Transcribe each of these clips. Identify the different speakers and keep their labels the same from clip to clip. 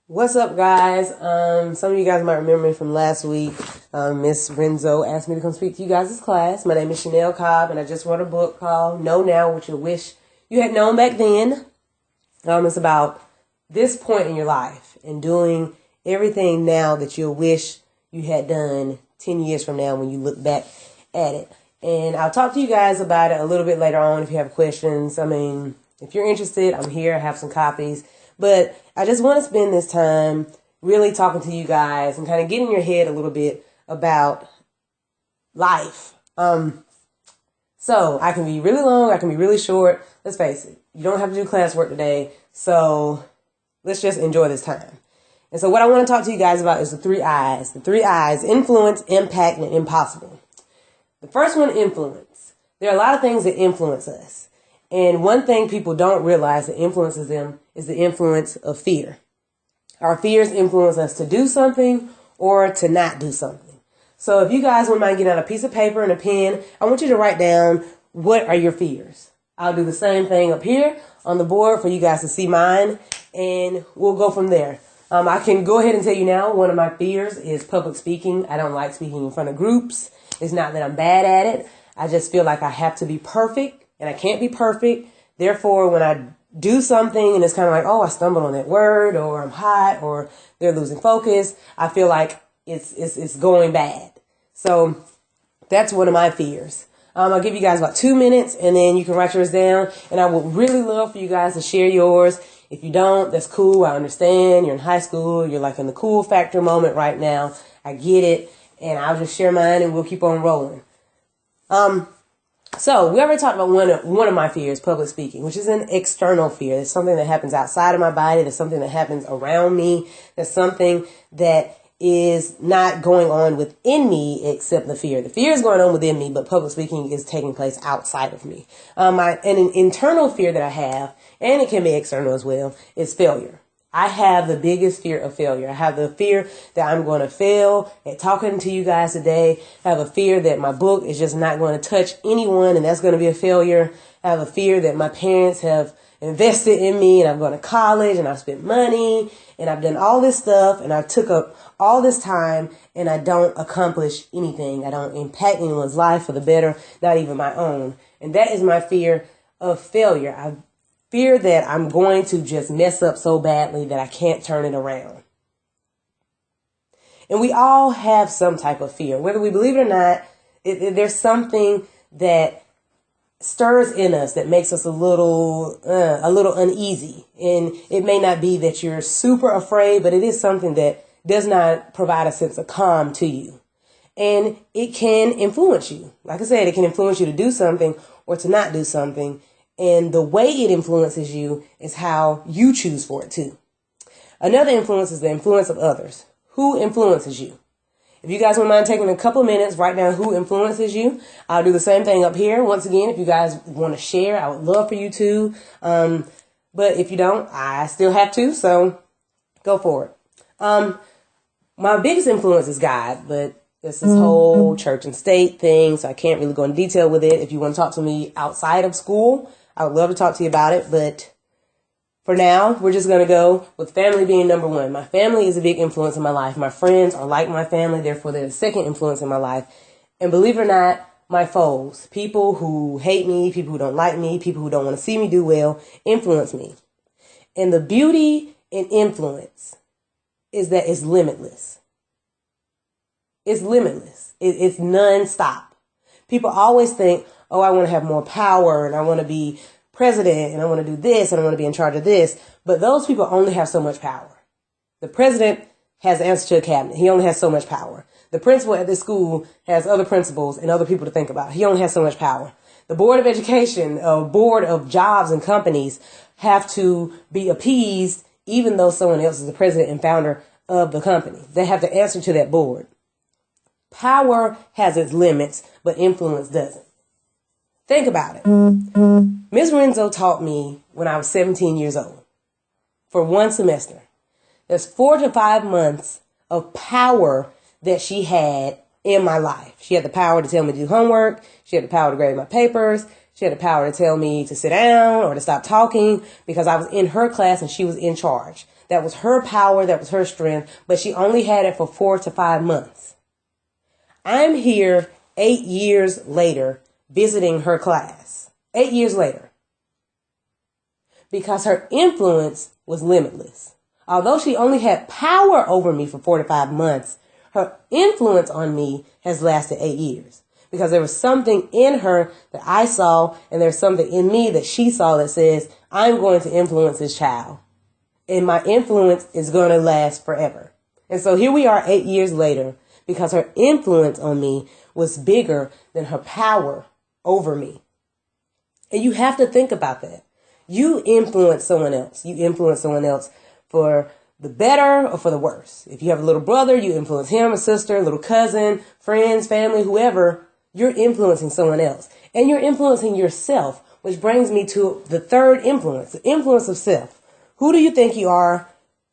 Speaker 1: What's up, guys? Some of you guys might remember me from last week. Miss Renzo asked me to come speak to you guys' class. My name is Chanel Cobb, and I just wrote a book called Know Now What You Wish You Had Known Back Then. It's about this point in your life and doing everything now that you wish you had done 10 years from now when you look back at it. And I'll talk to you guys about it a little bit later on if you have questions. If you're interested, I'm here. I have some copies. But I just want to spend this time really talking to you guys and kind of getting in your head a little bit about life. So I can be really long, I can be really short. Let's face it, you don't have to do classwork today. So let's just enjoy this time. And so what I want to talk to you guys about is the three I's. The three I's: influence, impact, and impossible. The first one, influence. There are a lot of things that influence us. And one thing people don't realize that influences them is the influence of fear. Our fears influence us to do something or to not do something. So if you guys wouldn't mind getting out a piece of paper and a pen, I want you to write down, what are your fears? I'll do the same thing up here on the board for you guys to see mine, and we'll go from there. I can go ahead and tell you now, one of my fears is public speaking. I don't like speaking in front of groups. It's not that I'm bad at it. I just feel like I have to be perfect. And I can't be perfect. Therefore, when I do something and it's kind of like, oh, I stumbled on that word, or I'm hot, or they're losing focus, I feel like it's going bad. So that's one of my fears. I'll give you guys about 2 minutes, and then you can write yours down. And I would really love for you guys to share yours. If you don't, that's cool. I understand. You're in high school. You're like in the cool factor moment right now. I get it. And I'll just share mine, and we'll keep on rolling. So we already talked about one of my fears, public speaking, which is an external fear. It's something that happens outside of my body. There's something that happens around me. There's something that is not going on within me except the fear. The fear is going on within me, but public speaking is taking place outside of me. And an internal fear that I have, and it can be external as well, is failure. I have the biggest fear of failure. I have the fear that I'm going to fail at talking to you guys today. I have a fear that my book is just not going to touch anyone, and that's going to be a failure. I have a fear that my parents have invested in me, and I'm going to college, and I've spent money, and I've done all this stuff, and I took up all this time, and I don't accomplish anything. I don't impact anyone's life for the better, not even my own. And that is my fear of failure. I fear that I'm going to just mess up so badly that I can't turn it around. And we all have some type of fear. Whether we believe it or not, there's something that stirs in us that makes us a little uneasy. And it may not be that you're super afraid, but it is something that does not provide a sense of calm to you. And it can influence you. Like I said, it can influence you to do something or to not do something. And the way it influences you is how you choose for it too. Another influence is the influence of others. Who influences you? If you guys wouldn't mind taking a couple of minutes, write down who influences you. I'll do the same thing up here. Once again, if you guys want to share, I would love for you to. But if you don't, I still have to, so go for it. My biggest influence is God, but it's this whole church and state thing, so I can't really go into detail with it. If you want to talk to me outside of school, I would love to talk to you about it, but for now, we're just going to go with family being number one. My family is a big influence in my life. My friends are like my family, therefore they're the second influence in my life. And believe it or not, my foes, people who hate me, people who don't like me, people who don't want to see me do well, influence me. And the beauty in influence is that it's limitless. It's limitless. It's non-stop. People always think, oh, I want to have more power, and I want to be president, and I want to do this, and I want to be in charge of this. But those people only have so much power. The president has the answer to a cabinet. He only has so much power. The principal at this school has other principals and other people to think about. He only has so much power. The board of education, board of jobs and companies have to be appeased, even though someone else is the president and founder of the company. They have to answer to that board. Power has its limits, but influence doesn't. Think about it. Ms. Renzo taught me when I was 17 years old for one semester. There's 4 to 5 months of power that she had in my life. She had the power to tell me to do homework. She had the power to grade my papers. She had the power to tell me to sit down or to stop talking because I was in her class and she was in charge. That was her power. That was her strength. But she only had it for 4 to 5 months. I'm here 8 years later visiting her class. 8 years later. Because her influence was limitless. Although she only had power over me for 4 to 5 months, her influence on me has lasted 8 years. Because there was something in her that I saw, and there's something in me that she saw that says, I'm going to influence this child. And my influence is going to last forever. And so here we are 8 years later, because her influence on me was bigger than her power over me. And you have to think about that. You influence someone else. You influence someone else for the better or for the worse. If you have a little brother, you influence him, a sister, a little cousin, friends, family, whoever. You're influencing someone else. And you're influencing yourself, which brings me to the third influence, the influence of self. Who do you think you are?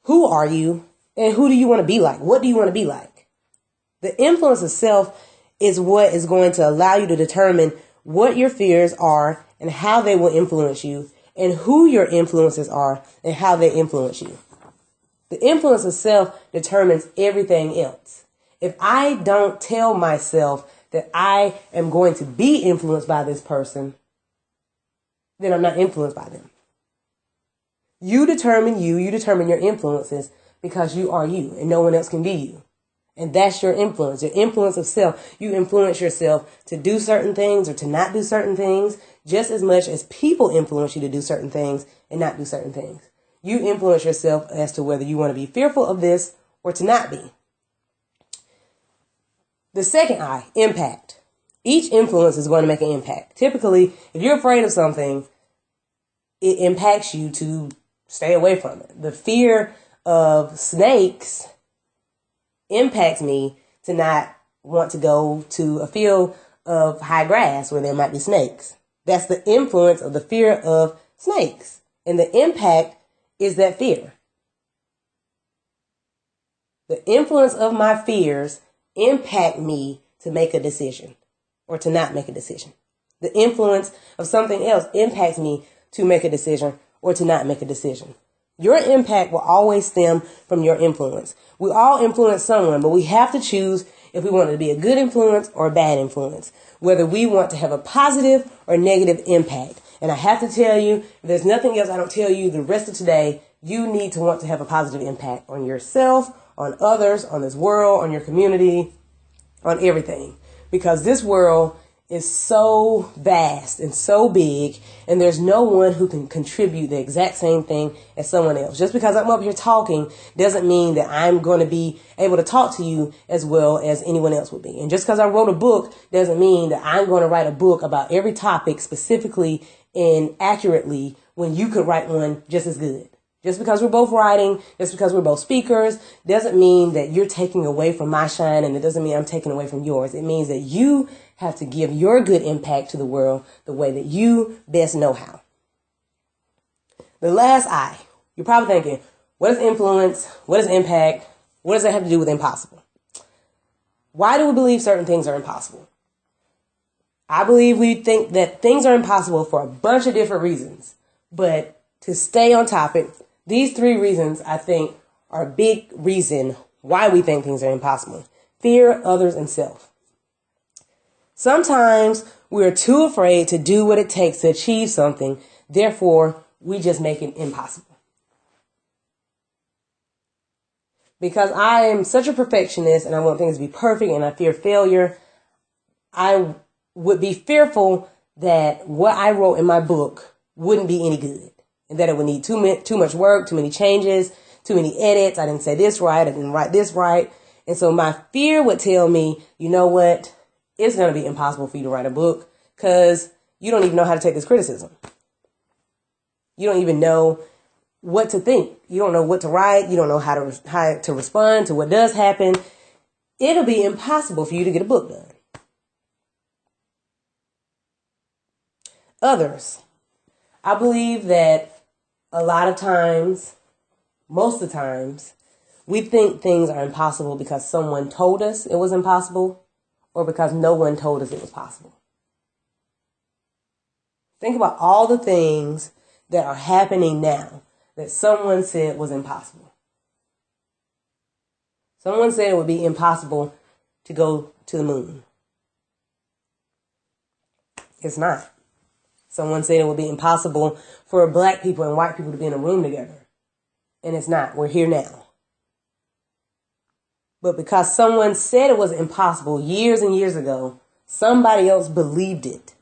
Speaker 1: Who are you? And who do you want to be like? What do you want to be like? The influence of self is what is going to allow you to determine what your fears are and how they will influence you, and who your influences are and how they influence you. The influence of self determines everything else. If I don't tell myself that I am going to be influenced by this person, then I'm not influenced by them. You determine your influences because you are you and no one else can be you. And that's your influence of self. You influence yourself to do certain things or to not do certain things just as much as people influence you to do certain things and not do certain things. You influence yourself as to whether you want to be fearful of this or to not be. The second I, impact. Each influence is going to make an impact. Typically, if you're afraid of something, it impacts you to stay away from it. The fear of snakes impacts me to not want to go to a field of high grass where there might be snakes. That's the influence of the fear of snakes. And the impact is that fear. The influence of my fears impact me to make a decision or to not make a decision. The influence of something else impacts me to make a decision or to not make a decision. Your impact will always stem from your influence. We all influence someone, but we have to choose if we want it to be a good influence or a bad influence, whether we want to have a positive or negative impact. And I have to tell you, if there's nothing else I don't tell you the rest of today, you need to want to have a positive impact on yourself, on others, on this world, on your community, on everything. Because this world is so vast and so big, and there's no one who can contribute the exact same thing as someone else. Just because I'm up here talking doesn't mean that I'm going to be able to talk to you as well as anyone else would be. And just because I wrote a book doesn't mean that I'm going to write a book about every topic specifically and accurately when you could write one just as good. Just because we're both writing, just because we're both speakers, doesn't mean that you're taking away from my shine, and it doesn't mean I'm taking away from yours. It means that you have to give your good impact to the world the way that you best know how. The last I, you're probably thinking, what is influence? What is impact? What does that have to do with impossible? Why do we believe certain things are impossible? I believe we think that things are impossible for a bunch of different reasons. But to stay on topic, these 3 reasons I think are a big reason why we think things are impossible. Fear, others, and self. Sometimes we're too afraid to do what it takes to achieve something. Therefore, we just make it impossible. Because I am such a perfectionist and I want things to be perfect and I fear failure, I would be fearful that what I wrote in my book wouldn't be any good. And that it would need too much work, too many changes, too many edits. I didn't say this right. I didn't write this right. And so my fear would tell me, you know what? It's going to be impossible for you to write a book because you don't even know how to take this criticism. You don't even know what to think. You don't know what to write. You don't know how to respond to what does happen. It'll be impossible for you to get a book done. Others. I believe that a lot of times, most of the times, we think things are impossible because someone told us it was impossible or because no one told us it was possible. Think about all the things that are happening now that someone said was impossible. Someone said it would be impossible to go to the moon. It's not. Someone said it would be impossible for black people and white people to be in a room together. And it's not. We're here now. But because someone said it was impossible years and years ago, somebody else believed it.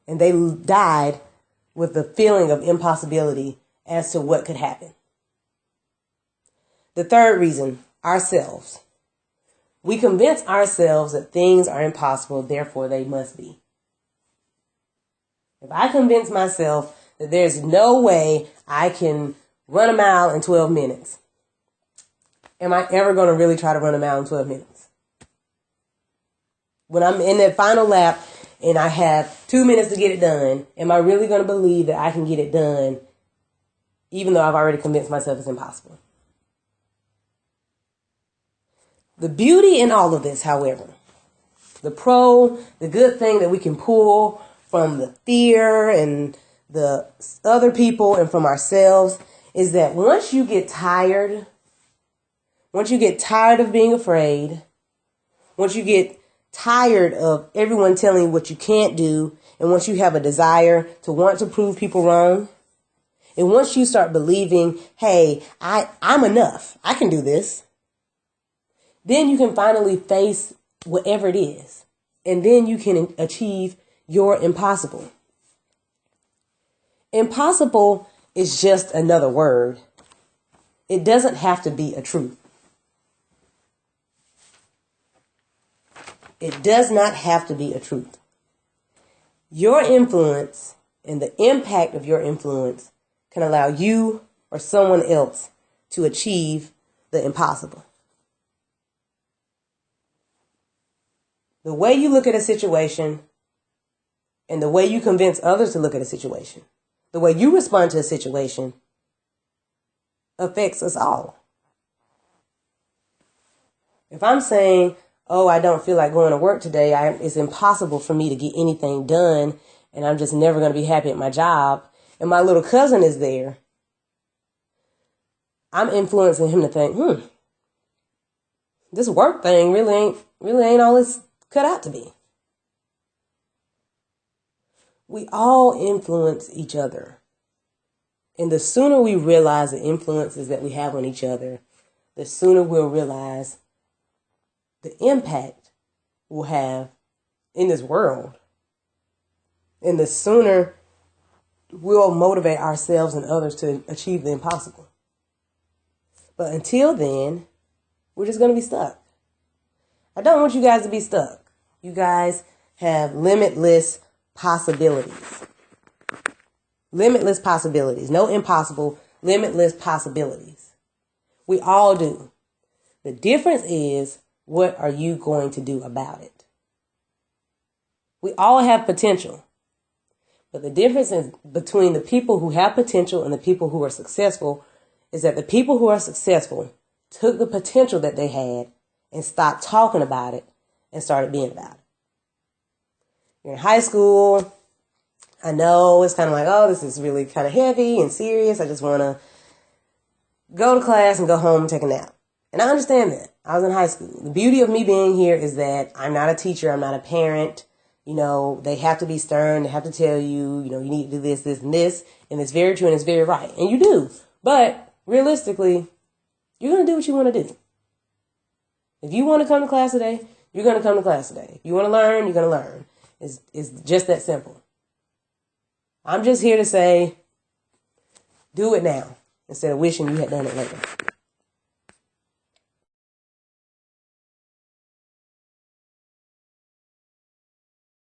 Speaker 1: And they died with the feeling of impossibility as to what could happen. The third reason, ourselves. We convince ourselves that things are impossible, therefore they must be. If I convince myself that there's no way I can run a mile in 12 minutes, am I ever going to really try to run a mile in 12 minutes? When I'm in that final lap and I have 2 minutes to get it done, am I really going to believe that I can get it done even though I've already convinced myself it's impossible? The beauty in all of this, however, the good thing that we can pull from the fear and the other people and from ourselves is that once you get tired of being afraid, once you get tired of everyone telling you what you can't do, and once you have a desire to want to prove people wrong, and once you start believing, hey, I'm enough, I can do this, then you can finally face whatever it is. And then you can achieve your impossible. Impossible is just another word. It doesn't have to be a truth. It does not have to be a truth. Your influence and the impact of your influence can allow you or someone else to achieve the impossible. The way you look at a situation and the way you convince others to look at a situation, the way you respond to a situation affects us all. If I'm saying, oh, I don't feel like going to work today, it's impossible for me to get anything done, and I'm just never going to be happy at my job, and my little cousin is there, I'm influencing him to think, this work thing really ain't all it's cut out to be. We all influence each other. And the sooner we realize the influences that we have on each other, the sooner we'll realize the impact we'll have in this world. And the sooner we'll motivate ourselves and others to achieve the impossible. But until then, we're just going to be stuck. I don't want you guys to be stuck. You guys have limitless possibilities. Limitless possibilities. No impossible, limitless possibilities. We all do. The difference is, what are you going to do about it? We all have potential. But the difference is between the people who have potential and the people who are successful is that the people who are successful took the potential that they had and stopped talking about it and started being about it. You're in high school. I know it's kind of like, oh, this is really kind of heavy and serious. I just want to go to class and go home and take a nap. And I understand that. I was in high school. The beauty of me being here is that I'm not a teacher. I'm not a parent. You know, they have to be stern. They have to tell you, you need to do this, this, and this. And it's very true and it's very right. And you do. But realistically, you're going to do what you want to do. If you want to come to class today, you're going to come to class today. If you want to learn, you're going to learn. It's just that simple. I'm just here to say, do it now instead of wishing you had done it later.